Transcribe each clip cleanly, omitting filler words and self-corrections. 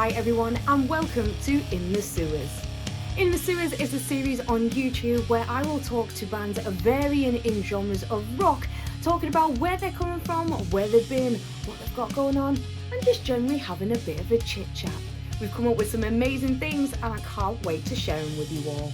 Hi everyone and welcome to In the Sewers. In the Sewers is a series on YouTube where I will talk to bands varying in genres of rock, talking about where they're coming from, where they've been, what they've got going on, and just generally having a bit of a chit chat. We've come up with some amazing things and I can't wait to share them with you all.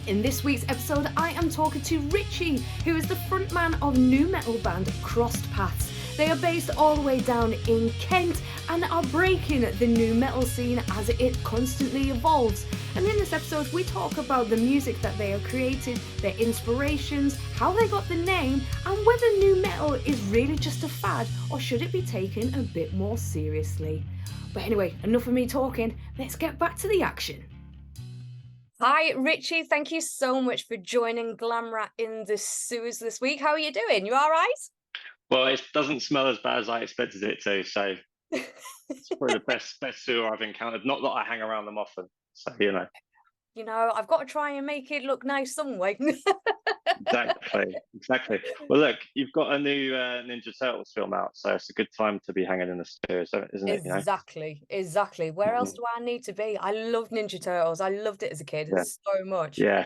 In this week's episode, I am talking to Ritchie, who is the frontman of new metal band Crostpaths. They are based all the way down in Kent and are breaking the new metal scene as it constantly evolves. And in this episode, we talk about the music that they have created, their inspirations, how they got the name, and whether new metal is really just a fad or should it be taken a bit more seriously. But anyway, enough of me talking, let's get back to the action. Hi, Ritchie. Thank you so much for joining Glamrat in the Sewers this week. How are you doing? You all right? Well, it doesn't smell as bad as I expected it to, so it's probably the best sewer I've encountered. Not that I hang around them often, so you know. You know, I've got to try and make it look nice some way. Exactly. Well, look, you've got a new Ninja Turtles film out, so it's a good time to be hanging in the sewers, isn't it? You know. Exactly. Where else do I need to be? I love Ninja Turtles. I loved it as a kid Yeah, so much. yeah,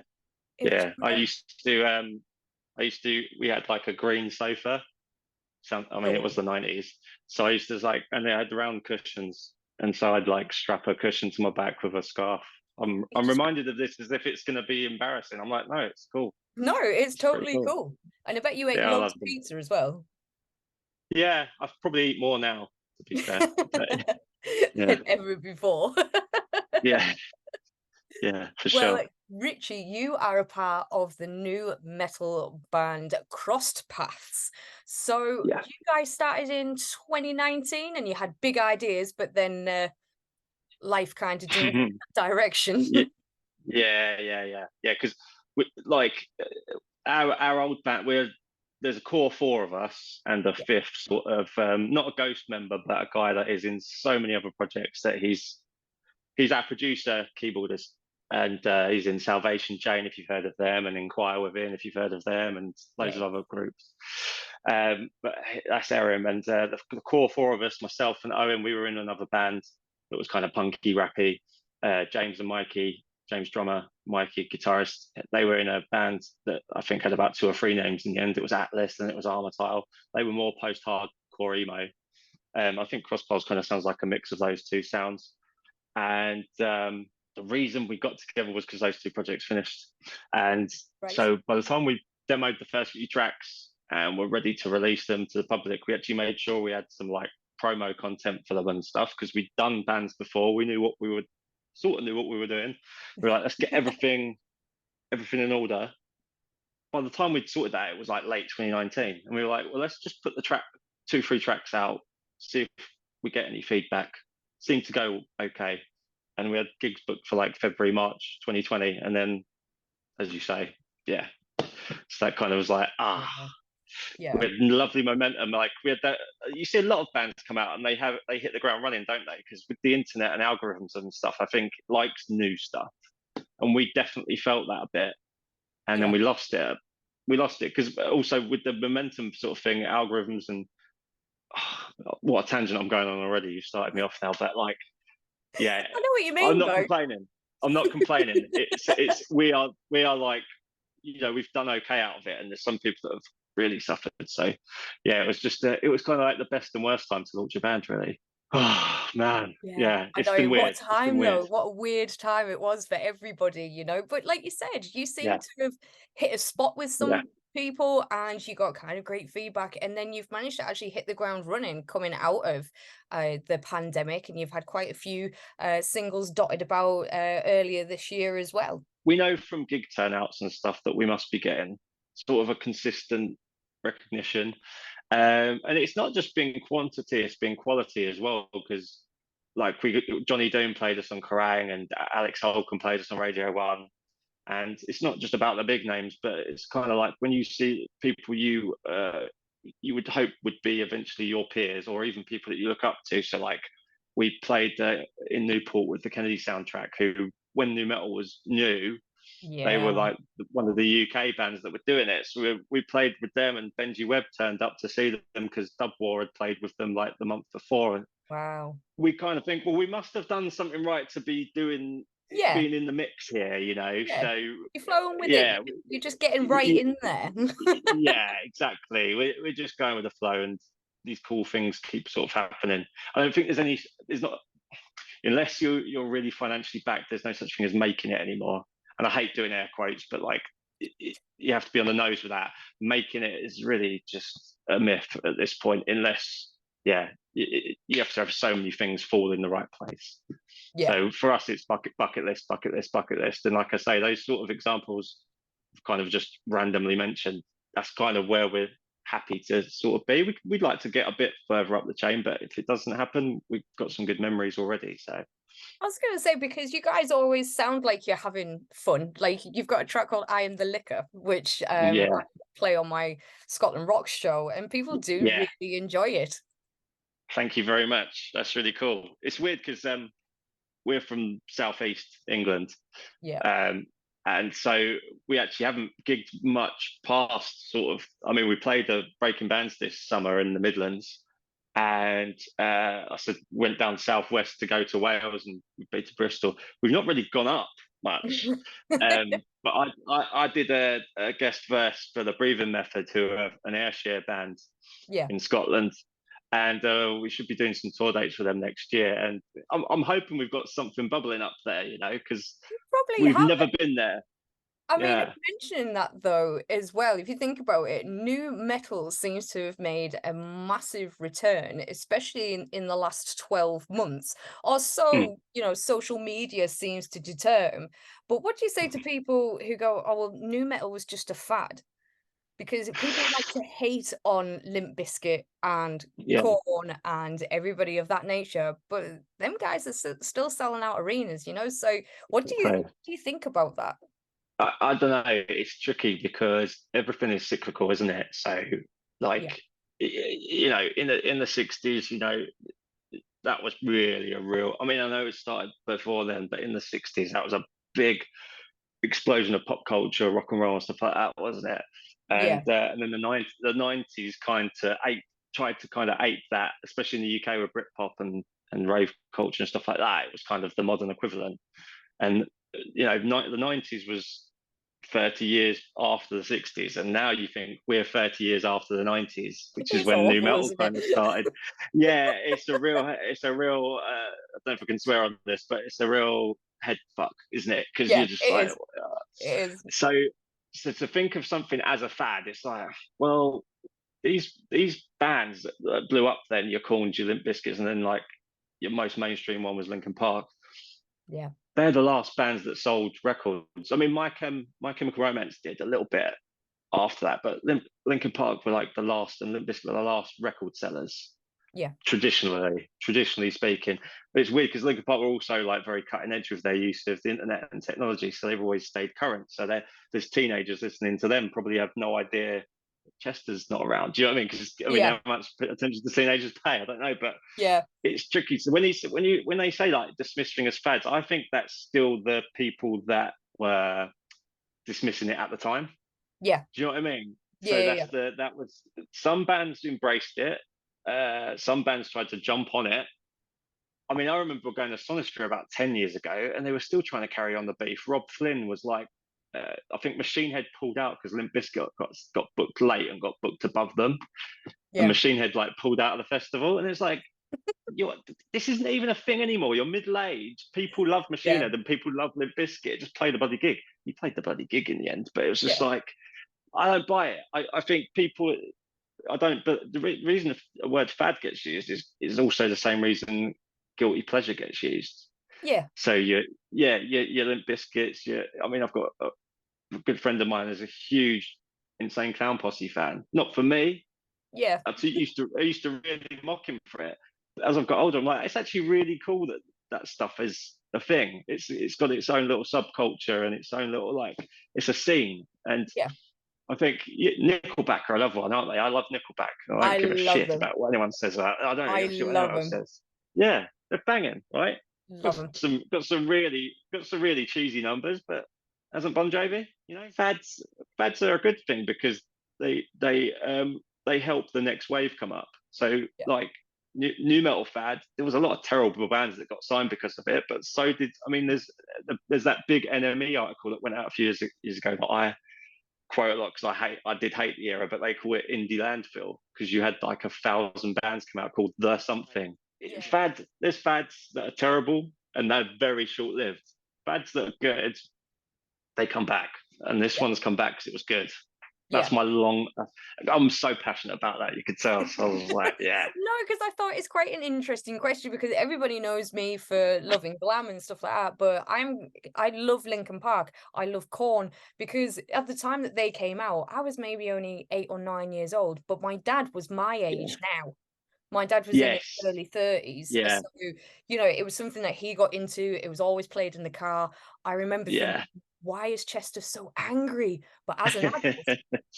It was yeah. great. We had like a green sofa. It was the 90s, so I used to and they had round cushions, and so I'd like strap a cushion to my back with a scarf. I'm reminded of this as if it's going to be embarrassing. I'm like, no, it's cool. No, it's It's pretty totally cool. cool. And I bet you ate Yeah, I loads love of them. pizza as well. Yeah, I probably eat more now, to be fair. But, yeah, Than ever before. yeah, yeah, for Well, sure. Richie, you are a part of the new metal band Crostpaths. So Yeah. you guys started in 2019 and you had big ideas, but then life kind of didn't go in that direction. Yeah, yeah. Because like our old band, there's a core four of us, and a fifth sort of not a ghost member, but a guy that is in so many other projects that he's our producer, keyboardist, and he's in Salvation Chain if you've heard of them, and Inquire Within if you've heard of them, and loads Yeah. of other groups. But that's Erin, and the core four of us, myself and Owen, we were in another band that was kind of punky, rappy. James and Mikey, James drummer, Mikey guitarist. They were in a band that I think had about 2 or 3 names in the end. It was Atlas and it was Armor Tile. They were more post-hardcore emo. I think Crosspaths kind of sounds like a mix of those two sounds. And the reason we got together was because those 2 projects finished. And Right. so by the time we demoed the first few tracks and were ready to release them to the public, we actually made sure we had some like promo content for them and stuff because we'd done bands before. We knew what we were sort of knew what we were doing. We were like, let's get everything in order. By the time we'd sorted that, it was like late 2019, and we were like, well, let's just put the 2-3 tracks out, see if we get any feedback. Seemed to go okay, and we had gigs booked for like February, March 2020, and then, as you say, yeah, so that kind of was like Yeah. we had lovely momentum. Like we had that. You see a lot of bands come out and they hit the ground running, don't they? Because with the internet and algorithms and stuff, I think it likes new stuff, and we definitely felt that a bit. And then we lost it. We lost it because also with the momentum sort of thing, algorithms and what a tangent I'm going on already. You started me off now, but like, yeah, I know what you mean, I'm not though. complaining. I'm not complaining. It's we are like, we've done okay out of it, and there's some people that have really suffered. So yeah, it was just it was kind of like the best and worst time to launch a band, really. Oh man, yeah, I it's know. been What a weird. It's been time, weird. though. What a weird time it was for everybody, you know. But like you said, you seem Yeah, to have hit a spot with yeah, some people and you got kind of great feedback. And then you've managed to actually hit the ground running coming out of the pandemic. And you've had quite a few singles dotted about earlier this year as well. we know from gig turnouts and stuff that we must be getting sort of a consistent recognition. And it's not just been quantity, it's been quality as well. Because like Johnny Doom played us on Kerrang and Alex Holcomb played us on Radio 1. And it's not just about the big names, but it's kind of like when you see people you would hope would be eventually your peers or even people that you look up to. So like we played in Newport with the Kennedy soundtrack, who when new metal was new, they were Yeah. like one of the UK bands that were doing it. So we played with them, and Benji Webb turned up to see them because Dub War had played with them like the month before, and Wow. we kind of think, well, we must have done something right to be Yeah. being in the mix here, you know. Yeah. So You're flowing with it. yeah, You're just getting right in there. yeah, exactly. We're just going with the flow, and these cool things keep sort of happening. I don't think there's not, unless you're really financially backed, there's no such thing as making it anymore. And I hate doing air quotes, but like you have to be on the nose with that. Making it is really just a myth at this point, unless yeah, you have to have so many things fall in the right place. Yeah. So for us, it's bucket list, bucket list, bucket list, and like I say, those sort of examples, kind of just randomly mentioned. That's kind of where we're happy to sort of be. We'd like to get a bit further up the chain, but if it doesn't happen, we've got some good memories already. So I was going to say, because you guys always sound like you're having fun. Like, you've got a track called I Am the Liquor, which I yeah, play on my Scotland Rock show, and people do yeah. really enjoy it. Thank you very much. That's really cool. It's weird because we're from southeast England, Yeah. um, and so we actually haven't gigged much past sort of. I mean, we played the Breaking Bands this summer in the Midlands, and I said went down southwest to go to Wales and we've been to Bristol. We've not really gone up much, but I did a guest verse for the Breathing Method, who are an Ayrshire band Yeah. in Scotland, and we should be doing some tour dates for them next year. And I'm hoping we've got something bubbling up there, you know, because Probably we've have. never been there. I mean, Yeah. mentioning that though, as well, if you think about it, new metal seems to have made a massive return, especially in the last 12 months, or Mm. so, social media seems to determine. But what do you say to people who go, oh, well, new metal was just a fad? Because people like to hate on Limp Bizkit and Yeah. Korn and everybody of that nature, but them guys are still selling out arenas, So what do Okay. you think about that? I don't know. It's tricky because everything is cyclical, isn't it? So, Yeah. like, you know, in the '60s, you know, that was really a real. I mean, I know it started before then, but in the '60s, that was a big explosion of pop culture, rock and roll and stuff like that, wasn't it? Yeah. And then the '90s tried to kind of ape that, especially in the UK with Britpop and rave culture and stuff like that. It was kind of the modern equivalent. And you know, the '90s was 30 years after the '60s, and now you think we're 30 years after the '90s, which is It's when new awful, metal isn't kind of it? started. Yeah, it's a real. I don't know if I can swear on this, but it's a real head fuck, isn't it? Because Yeah, you're just it like, is. It is. so to think of something as a fad, it's like, well, these bands that blew up then, your Korns, your Limp Bizkits, and then like your most mainstream one was Linkin Park. Yeah. They're the last bands that sold records. I mean, My Chemical Romance did a little bit after that, but Linkin Park were like the last, and Limp Bizkit were the last record sellers. Yeah. Traditionally speaking, but it's weird because Linkin Park were also like very cutting edge with their use of the internet and technology, so they've always stayed current. So there's teenagers listening to them probably have no idea Chester's not around. Do you know what I mean? Because I mean, Yeah. how much attention do teenagers pay? I don't know, but Yeah. it's tricky. So when they say like dismissing as fads, I think that's still the people that were dismissing it at the time. Yeah. Do you know what I mean? Yeah. So Yeah. that was some bands embraced it. Some bands tried to jump on it. I mean, I remember going to Sonistra about 10 years ago, and they were still trying to carry on the beef. Rob Flynn was like, I think Machine Head pulled out because Limp Bizkit got booked late and got booked above them, and Yeah. Machine Head like pulled out of the festival, and it's like, this isn't even a thing anymore. You're middle aged. People love Machine Yeah. Head and people love Limp Bizkit. Just play the bloody gig. You played the bloody gig in the end, but it was just Yeah. like, I don't buy it. I think people, I don't. But the reason the word fad gets used is also the same reason guilty pleasure gets used. Yeah. So your Limp Bizkits. I mean, I've got a good friend of mine is a huge Insane Clown Posse fan. Not for me. Yeah. I used to really mock him for it. But as I've got older, I'm like, it's actually really cool that that stuff is a thing. It's got its own little subculture and its own little like it's a scene. And Yeah. I think Nickelback are another one, aren't they? I love Nickelback. I I don't give a love shit them. about what anyone says about. I don't I give a shit what love anyone else them. says. Yeah, they're banging, right? Love them. Got some really cheesy numbers, but hasn't Bon Jovi? You know, fads are a good thing because they help the next wave come up. So Yeah. like new metal fad. There was a lot of terrible bands that got signed because of it, but so did, I mean, there's that big NME article that went out a few years ago that I quote a lot because I did hate the era, but they call it indie landfill because you had like 1,000 bands come out called The Something. Yeah. There's fads that are terrible and they're very short lived. Fads that are good, they come back, and this Yeah. one's come back because it was good. Yeah. That's my long. I'm so passionate about that. You could tell. So I was like, yeah, No, because I thought it's quite an interesting question because everybody knows me for loving glam and stuff like that. But I love Linkin Park. I love Korn because at the time that they came out, I was maybe only 8 or 9 years old, but my dad was my yeah, age now. My dad was in his yes, early 30s. yeah, So, it was something that he got into. It was always played in the car. I remember thinking, yeah, why is Chester so angry? But as an adult,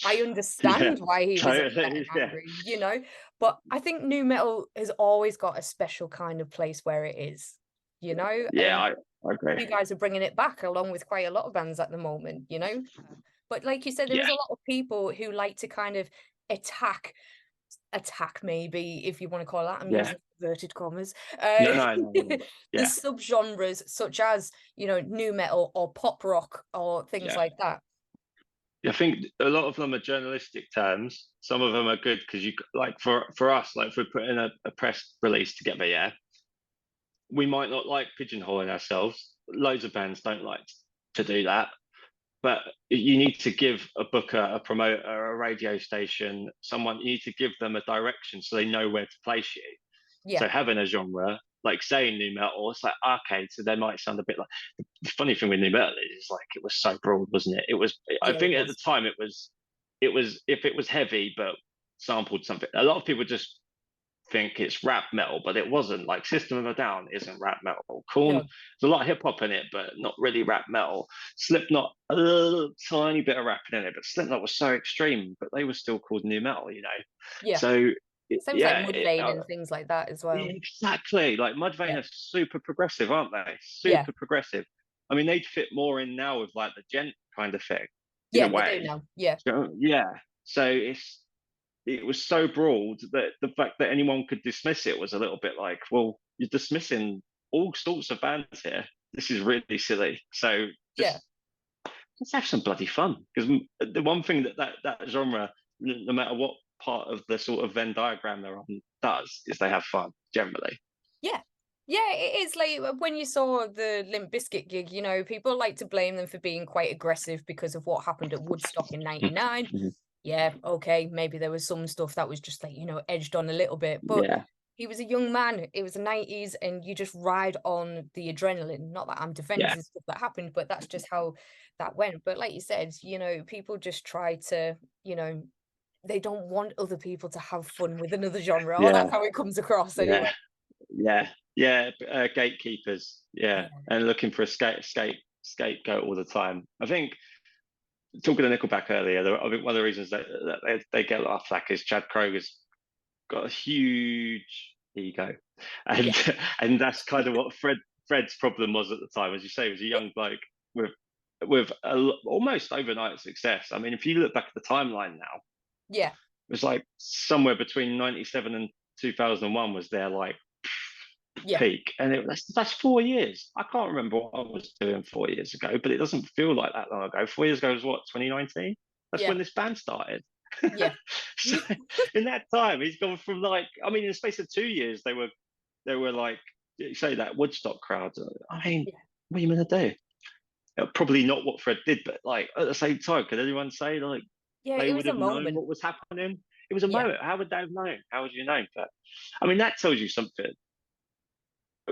I yeah, understand why he was upset and totally, yeah, angry. But I think new metal has always got a special kind of place where it is, yeah. and I agree. you guys are bringing it back along with quite a lot of bands at the moment. But like you said, there Yeah, is a lot of people who like to kind of attack maybe, if you want to call that. I'm yeah. using inverted commas. No, no, no, no. The Yeah, subgenres such as, new metal or pop rock or things yeah. like that. I think a lot of them are journalistic terms. Some of them are good because you like for us, like if we're putting a press release together, yeah, we might not like pigeonholing ourselves. Loads of bands don't like to do that, but you need to give a booker, a promoter, a radio station, someone. You need to give them a direction so they know where to place you. Yeah, So having a genre, like saying new metal, it's like okay, so they might sound a bit like. The funny thing with new metal is like it was so broad, wasn't it? It was. I yeah, it think at the was. time it was if it was heavy but sampled something. A lot of people just think it's rap metal, but it wasn't. Like System of a Down isn't rap metal. Korn, No, there's a lot of hip hop in it, but not really rap metal. Slipknot, a little tiny bit of rapping in it, but Slipknot was so extreme, but they were still called new metal. yeah. So Same with like yeah, Mudvayne and things like that as well. exactly. Like Mudvayne Yeah, are super progressive, aren't they? yeah, Super progressive. I mean, they'd fit more in now with like the gent kind of thing, in a yeah. They do way. now. Yeah, So, yeah. So it was so broad that the fact that anyone could dismiss it was a little bit like, well, you're dismissing all sorts of bands here. This is really silly. So yeah, just let's have some bloody fun. Because the one thing that genre, no matter what part of the sort of Venn diagram they're on, does is they have fun generally. yeah. Yeah, it is like when you saw the Limp Bizkit gig, people like to blame them for being quite aggressive because of what happened at Woodstock in '99. Mhm. Yeah, okay, maybe there was some stuff that was just like, edged on a little bit, but Yeah, he was a young man. It was the '90s, and you just ride on the adrenaline. Not that I'm yeah, defending stuff that happened, but that's just how that went. But like you said, people just try to, you know, they don't want other people to have fun with another genre, or yeah, that's how it comes across yeah, anyway. yeah, yeah. Gatekeepers, yeah, Yeah, and looking for a scapegoat all the time. I think talking to Nickelback earlier, I think one of the reasons that they get a lot of flack is Chad Kroger's got a huge ego, yeah, and and that's kind of what Fred's problem was at the time, as you say, he was a young bloke with almost overnight success. I mean, if you look back at the timeline now, yeah, it was like somewhere between '97 and 2001 was their like yeah, peak, and that's 4 years. I can't remember what I was doing 4 years ago, but it doesn't feel like that long ago. 4 years ago was what, 2019? That's yeah, when this band started. yeah, So in that time, he's gone from like, I mean, in the space of 2 years, they were like, you say that Woodstock crowd. I mean, yeah, what are you gonna do? Probably not what Fred did, but like at the same time, could anyone say like yeah. they It would was a have known moment. what was happening? It was a Yeah, moment. How would they have known? How would you know? But I mean, that tells you something.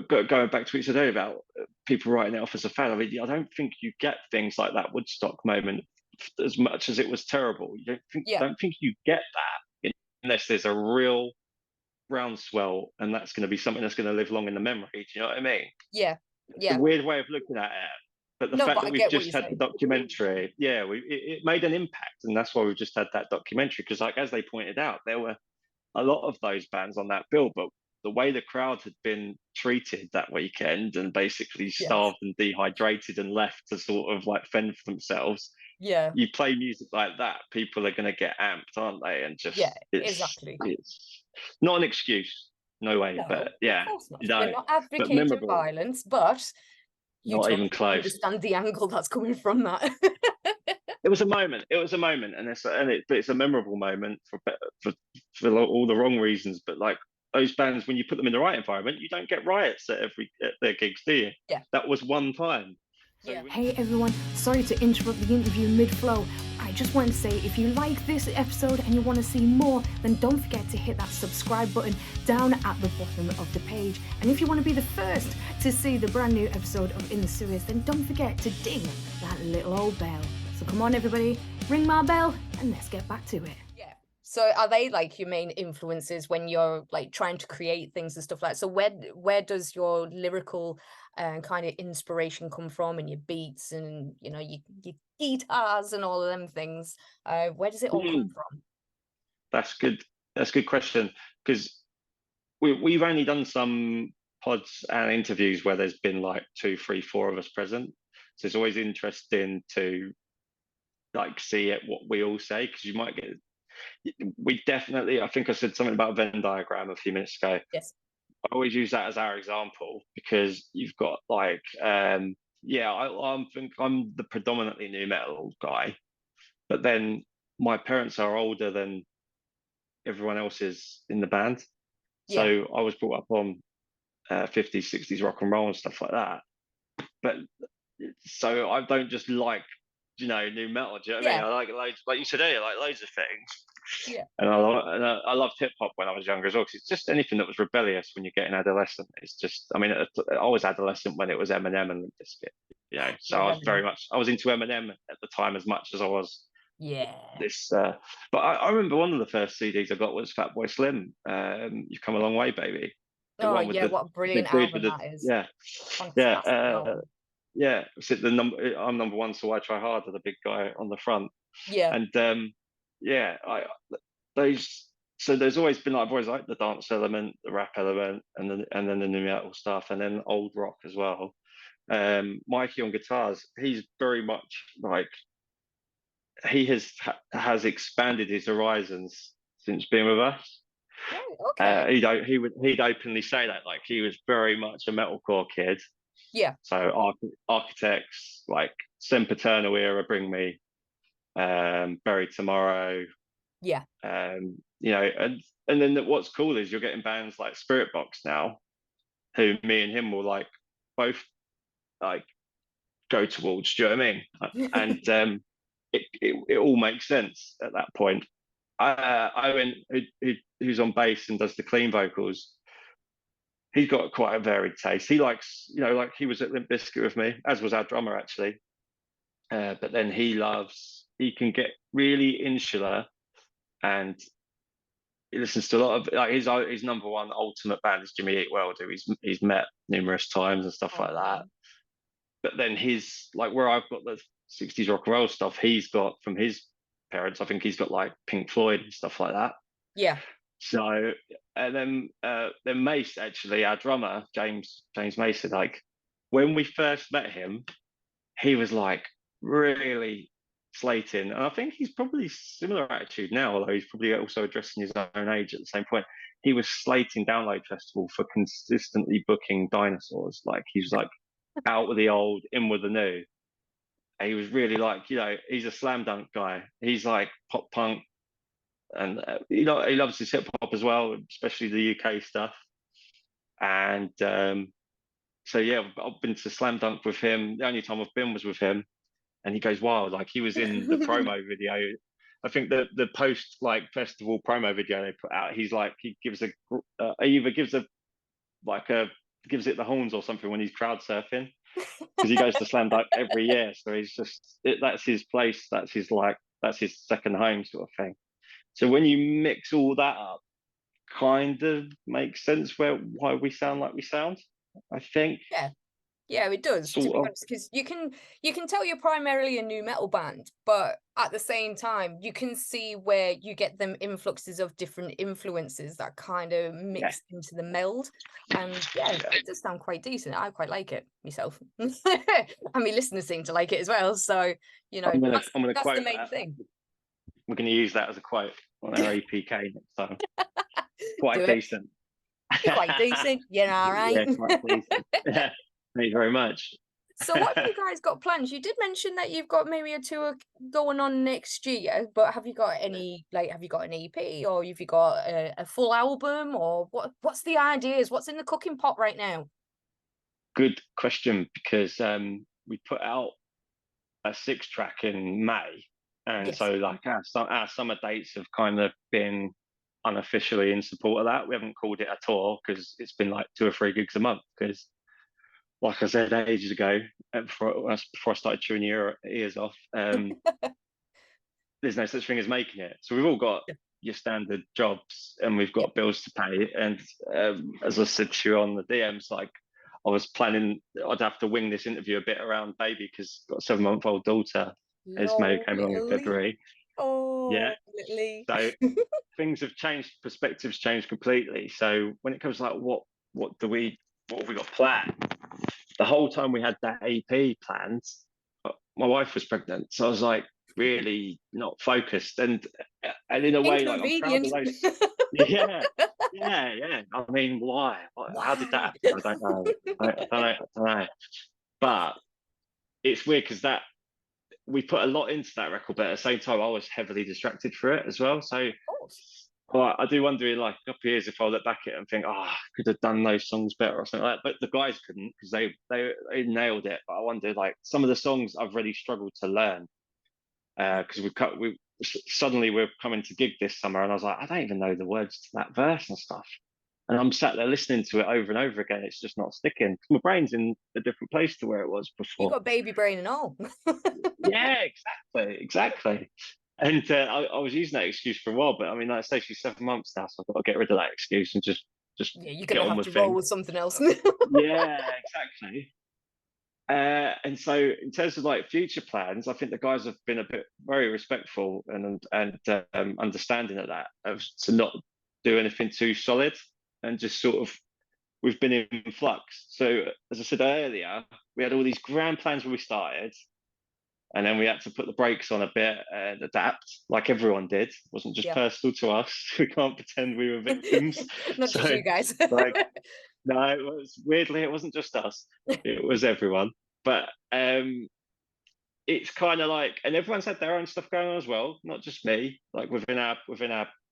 Going back to what you said earlier about people writing it off as a fan, I mean, I don't think you get things like that Woodstock moment as much as it was terrible. You yeah, don't think you get that unless there's a real groundswell, and that's going to be something that's going to live long in the memory. Do you know what I mean? yeah, It's a yeah. weird way of looking at it, but the No, fact but that I we've get what you're just had the saying. documentary, yeah, it made an impact, and that's why we've just had that documentary. Because, like as they pointed out, there were a lot of those bands on that bill, but the way the crowd had been treated that weekend and basically Yes. starved and dehydrated and left to sort of like fend for themselves, Yeah, you play music like that, people are going to get amped, aren't they? And yeah, just exactly. it's not an excuse. no way. No, But of yeah, course not. no, We're not but advocating memorable, violence, but you not even totally close. understand the angle that's coming from that. It was a moment. It was a moment, but it's a memorable moment for all the wrong reasons. But like those bands, when you put them in the right environment, you don't get riots at their gigs, do you? Yeah. That was one time. So Yeah. Hey everyone, sorry to interrupt the interview mid-flow. I just wanted to say, if you like this episode and you want to see more, then don't forget to hit that subscribe button down at the bottom of the page. And if you want to be the first to see the brand new episode of In the Sewers, then don't forget to ding that little old bell. So come on everybody, ring my bell and let's get back to it. Yeah. So are they like your main influences when you're like trying to create things and stuff like that? So where does your lyrical kind of inspiration come from, and your beats and your guitars and all of them things? Where does it all come from? That's good. That's a good question, because we've only done some pods and interviews where there's been like 2, 3, 4 of us present. So it's always interesting to like see it what we all say, because you might get. We definitely. I think I said something about a Venn diagram a few minutes ago. Yes. I always use that as our example, because you've got like I think I'm the predominantly new metal guy, but then my parents are older than everyone else is in the band. So Yeah. I was brought up on 50s, 60s rock and roll and stuff like that. But so I don't just like, new metal. Do you know what I mean? Yeah. I like loads, like you said earlier, like loads of things. Yeah. And I loved hip hop when I was younger as well, because it's just anything that was rebellious when you get an adolescent. It's just, I mean, I was adolescent when it was Eminem and Limp Bizkit, So Love I was into Eminem at the time as much as I was Yeah. this. But I remember one of the first CDs I got was Fatboy Slim. You've Come a Long way, baby. The Oh one with yeah, the what a big brilliant dude with album that is. yeah, Fantastic album. yeah. So the number, I'm number one, so I try harder. The big guy on the front, Yeah. and I those. So there's always been like, I've always liked the dance element, the rap element, and then the new metal stuff, and then old rock as well. Mikey on guitars, he's very much like he has expanded his horizons since being with us. Right, okay. He'd openly say that, like he was very much a metalcore kid. Yeah. So Architects, like Sempiternal era, Bring Me, Buried Tomorrow. Yeah. And then what's cool is you're getting bands like Spirit Box now, who me and him will like both like go towards. Do you know what I mean? And it all makes sense at that point. Owen, who's on bass and does the clean vocals, he's got quite a varied taste. He likes, like he was at Limp Bizkit with me, as was our drummer actually. But then he can get really insular, and he listens to a lot of like his number one ultimate band is Jimmy Eat World, who he's met numerous times and stuff like that. But then his like where I've got the 60s rock and roll stuff, he's got from his parents. I think he's got like Pink Floyd and stuff like that. Yeah. So and then Mace, actually, our drummer, James Mason, like when we first met him, he was like really slating. And I think he's probably similar attitude now, although he's probably also addressing his own age at the same point. He was slating Download Festival for consistently booking dinosaurs. Like he was like out with the old, in with the new. And he was really like, he's a slam dunk guy. He's like pop punk, and he loves his hip hop as well, especially the UK stuff. And so yeah, I've been to Slam Dunk with him. The only time I've been was with him, and he goes wild. Like he was in the promo video. I think the post like festival promo video they put out. He's like he gives he either gives gives it the horns or something when he's crowd surfing, because he goes to Slam Dunk every year. So he's just that's his place. That's his second home sort of thing. So when you mix all that up, kind of makes sense why we sound like we sound, I think. Yeah, it does, to be honest, because you can tell you're primarily a new metal band, but at the same time, you can see where you get them influxes of different influences that kind of mix into the meld. And it does sound quite decent. I quite like it myself. And my listeners seem to like it as well. So, I'm gonna that's quote the main that. thing. We're going to use that as a quote on our APK next time. Quite Do decent. You're quite decent. You're all right. Yeah, quite decent. Thank you very much. So what have you guys got plans? You did mention that you've got maybe a tour going on next year, but have you got any, like, have you got an EP or have you got a full album, or what's the ideas? What's in the cooking pot right now? Good question, because we put out a 6-track in May, and Yes. so like our summer dates have kind of been unofficially in support of that. We haven't called it a tour because it's been like 2 or 3 gigs a month. Because, like I said ages ago, before I started chewing your ears off, there's no such thing as making it. So we've all got your standard jobs, and we've got bills to pay. And as I said to you on the DMs, like, I was planning I'd have to wing this interview a bit around baby, because I've got a 7-month-old daughter. Esme No, came along in little Lee. February. Yeah. Oh, little Lee. So things have changed, perspectives changed completely. So when it comes to like what have we got planned? The whole time we had that EP planned, my wife was pregnant, so I was like really not focused, and in a way, like, I'm proud of Inconvenient. those. Yeah, yeah. I mean, why? How did that Why? happen? I don't know. I don't know. But it's weird because that we put a lot into that record, but at the same time, I was heavily distracted for it as well. So Of course. I do wonder in like a couple of years if I look back at it and think, I could have done those songs better or something like that. But the guys couldn't, because they nailed it. But I wonder, like, some of the songs I've really struggled to learn, because suddenly we're coming to gig this summer, and I was like, I don't even know the words to that verse and stuff. And I'm sat there listening to it over and over again. It's just not sticking. My brain's in a different place to where it was You before. got baby brain and all. Yeah, exactly. And I was using that excuse for a while, but I mean, like I say, she's 7 months now, so I've got to get rid of that excuse and just Yeah, you're get gonna on have with to roll things. with something else. Yeah, exactly. And so in terms of like future plans, I think the guys have been a bit very respectful and understanding of that, to not do anything too solid, and just sort of, we've been in flux. So as I said earlier, we had all these grand plans when we started, and then we had to put the brakes on a bit and adapt, like everyone did. It wasn't just Yeah. personal to us. We can't pretend we were victims. Not just you guys. Like, no, it wasn't just us. It was everyone. But it's kind of like, and everyone's had their own stuff going on as well, not just me. Like within our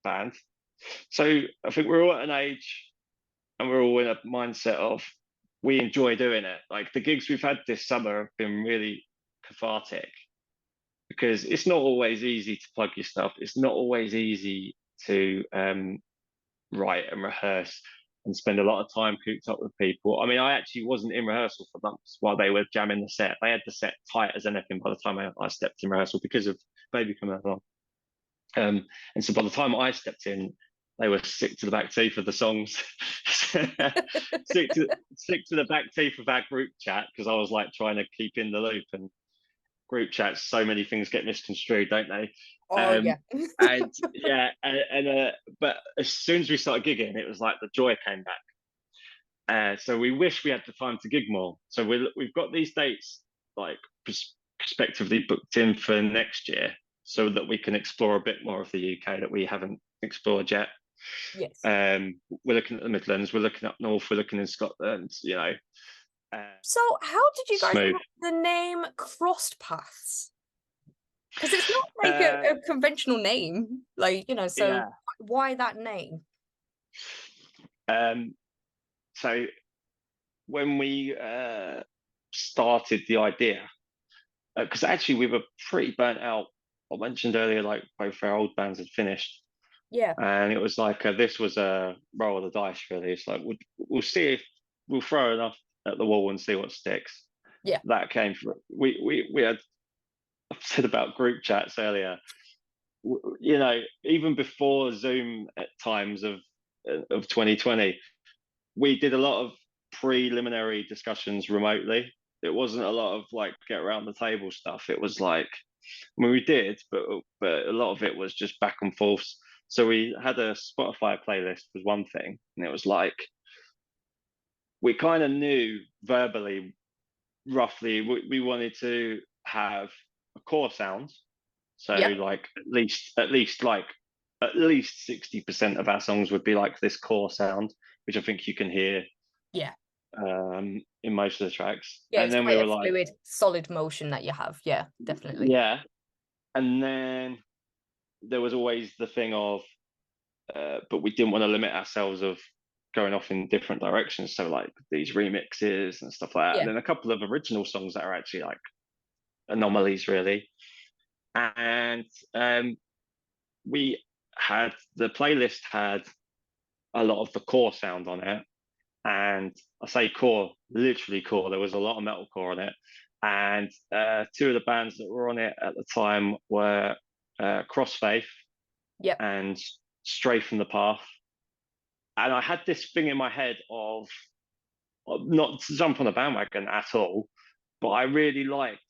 band. So I think we're all at an age, and we're all in a mindset of, we enjoy doing it. Like the gigs we've had this summer have been really cathartic, because it's not always easy to plug your stuff. It's not always easy to write and rehearse and spend a lot of time cooped up with people. I mean, I actually wasn't in rehearsal for months while they were jamming the set. They had the set tight as anything by the time I stepped in rehearsal, because of baby coming along. And so by the time I stepped in, they were sick to the back teeth of the songs. sick to the back teeth of our group chat, because I was like trying to keep in the loop, and group chats, so many things get misconstrued, don't they? Oh yeah. And yeah, but as soon as we started gigging, it was like the joy came back. So we wish we had the time to gig more. So we've got these dates like prospectively booked in for next year, so that we can explore a bit more of the UK that we haven't explored yet. Yes. We're looking at the Midlands, we're looking up north, we're looking in Scotland, you know. So how did you guys Smooth. come up with the name Crostpaths? Because it's not like a conventional name, like, you know, so Yeah. why that name? So when we started the idea, because actually we were pretty burnt out. I mentioned earlier, like both our old bands had finished, Yeah. and it was like this was a roll of the dice, really. It's like we'll see if we'll throw enough at the wall and see what sticks. Yeah. That came from we had, I said about group chats earlier. You know, even before Zoom at times of 2020, we did a lot of preliminary discussions remotely. It wasn't a lot of like get around the table stuff. It was like, I mean, we did, but a lot of it was just back and forth. So we had a Spotify playlist was one thing, and it was like, we kind of knew verbally, roughly, we wanted to have a core sound. So Yep. like at least 60% of our songs would be like this core sound. which I think you can hear Yeah. in most of the tracks. Yeah, And it's then we quite were a like, fluid, solid motion that you have. Yeah, definitely. yeah. And then there was always the thing of, but we didn't want to limit ourselves of going off in different directions. So like these remixes and stuff like that. Yeah. And then a couple of original songs that are actually like anomalies, really. And we had, the playlist had a lot of the core sound on it. And I say core, literally core. There was a lot of metalcore on it. And two of the bands that were on it at the time were Crostpaths Yep. and Stray from the Path. And I had this thing in my head of not to jump on a bandwagon at all, but I really liked.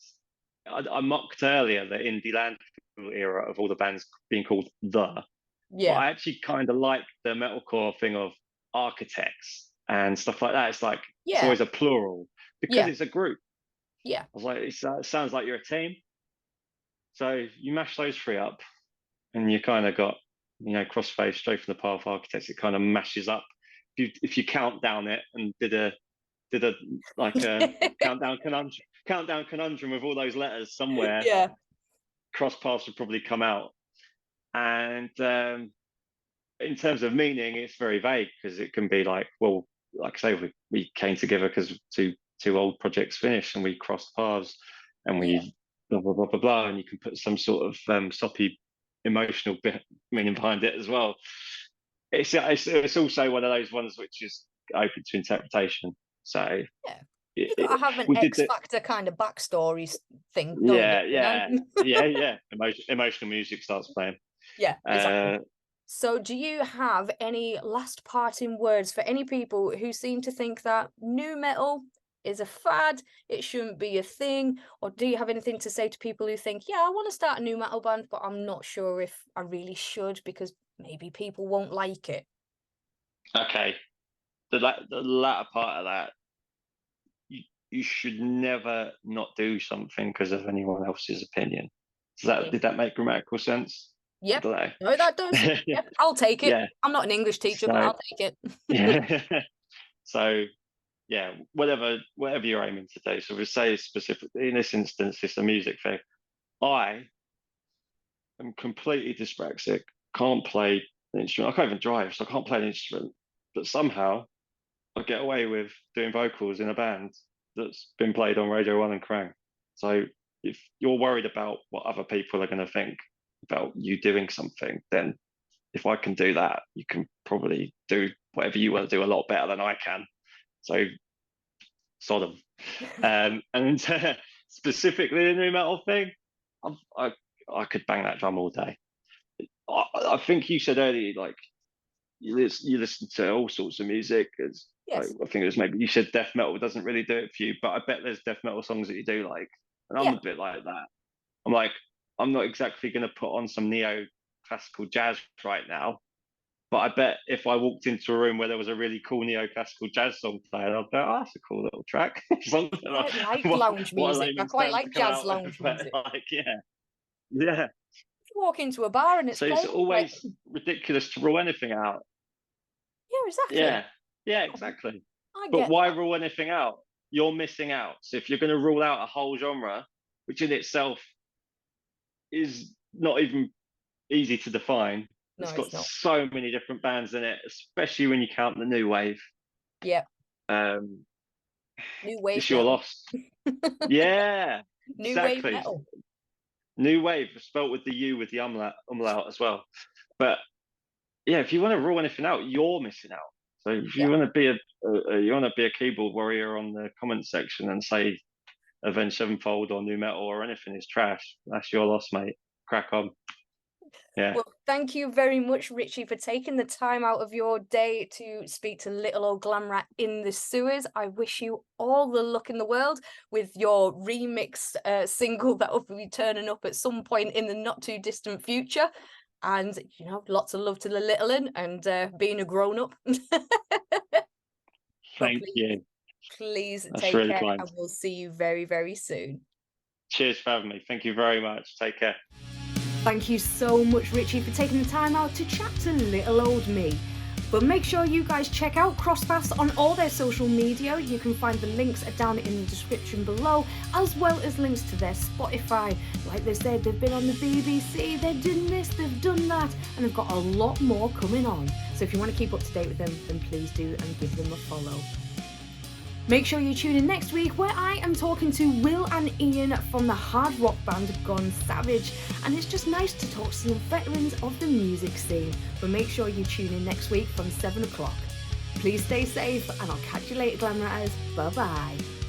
I mocked earlier the indie landfill era of all the bands being called the. But I actually kind of like the metalcore thing of architects and stuff like that. It's like it's always a plural because it's a group. Yeah. I was like, it sounds like you're a team. So you mash those three up, and you kind of got, Crossface, Straight from the Path, Architects. It kind of mashes up. If you count down it and did a like a countdown conundrum with all those letters somewhere, Yeah. Crosspaths would probably come out. And in terms of meaning, it's very vague because it can be like, well, like I say, we came together because two old projects finished and we crossed paths and we blah blah blah blah blah, and you can put some sort of soppy emotional meaning behind it as well. It's also one of those ones which is open to interpretation. So you gotta have an X Factor kind of backstory thing. Yeah. Emotional music starts playing. Yeah, exactly. So do you have any last parting words for any people who seem to think that nu metal is a fad, it shouldn't be a thing? Or do you have anything to say to people who think, yeah, I want to start a nu metal band, but I'm not sure if I really should because maybe people won't like it? Okay. The latter part of that, you should never not do something because of anyone else's opinion. Did that make grammatical sense? Yep. No, that does. Yep. I'll take it. Yeah. I'm not an English teacher, but I'll take it. Yeah. So, yeah, whatever you're aiming to do. So we say specifically in this instance, it's a music thing. I am completely dyspraxic. Can't play an instrument. I can't even drive, so I can't play an instrument. But somehow, I get away with doing vocals in a band that's been played on Radio 1 and Krang. So if you're worried about what other people are going to think about you doing something, then if I can do that, you can probably do whatever you want to do a lot better than I can. So Sodom. And specifically the nu metal thing, I could bang that drum all day. I think you said earlier, like, you listen to all sorts of music. Like, I think it was maybe you said death metal doesn't really do it for you, but I bet there's death metal songs that you do like. And I'm a bit like that. I'm like, I'm not exactly going to put on some neo-classical jazz right now, but I bet if I walked into a room where there was a really cool neo-classical jazz song playing, I'd go, oh, that's a cool little track. I like lounge music. I quite like jazz lounge music. Like, yeah. You walk into a bar and it's so playing, it's always ridiculous to rule anything out. Yeah, exactly. Yeah, exactly. But why rule anything out? You're missing out. So if you're going to rule out a whole genre, which in itself is not even easy to define, it's got so many different bands in it, especially when you count the new wave. Yeah. New wave. It's your loss. Yeah. New wave metal. New wave, spelt with the U with the umlaut as well. But yeah, if you want to rule anything out, you're missing out. So if you want to be a keyboard warrior on the comment section and say Avenged Sevenfold or nu metal or anything is trash, that's your loss, mate. Crack on. Yeah. Well, thank you very much, Ritchie, for taking the time out of your day to speak to little old Glamrat in the sewers. I wish you all the luck in the world with your remixed single that will be turning up at some point in the not too distant future. And, lots of love to the little un and being a grown-up. Thank you. Please take care, and we'll see you very, very soon. Cheers for having me. Thank you very much. Take care. Thank you so much, Ritchie, for taking the time out to chat to little old me. But make sure you guys check out Crostpaths on all their social media. You can find the links down in the description below, as well as links to their Spotify. Like they said, they've been on the BBC, they've done this, they've done that, and they've got a lot more coming on. So if you want to keep up to date with them, then please do and give them a follow. Make sure you tune in next week where I am talking to Will and Ian from the hard rock band Gone Savage, and it's just nice to talk to some veterans of the music scene. But make sure you tune in next week from 7 o'clock. Please stay safe and I'll catch you later, Glamratters. Bye bye.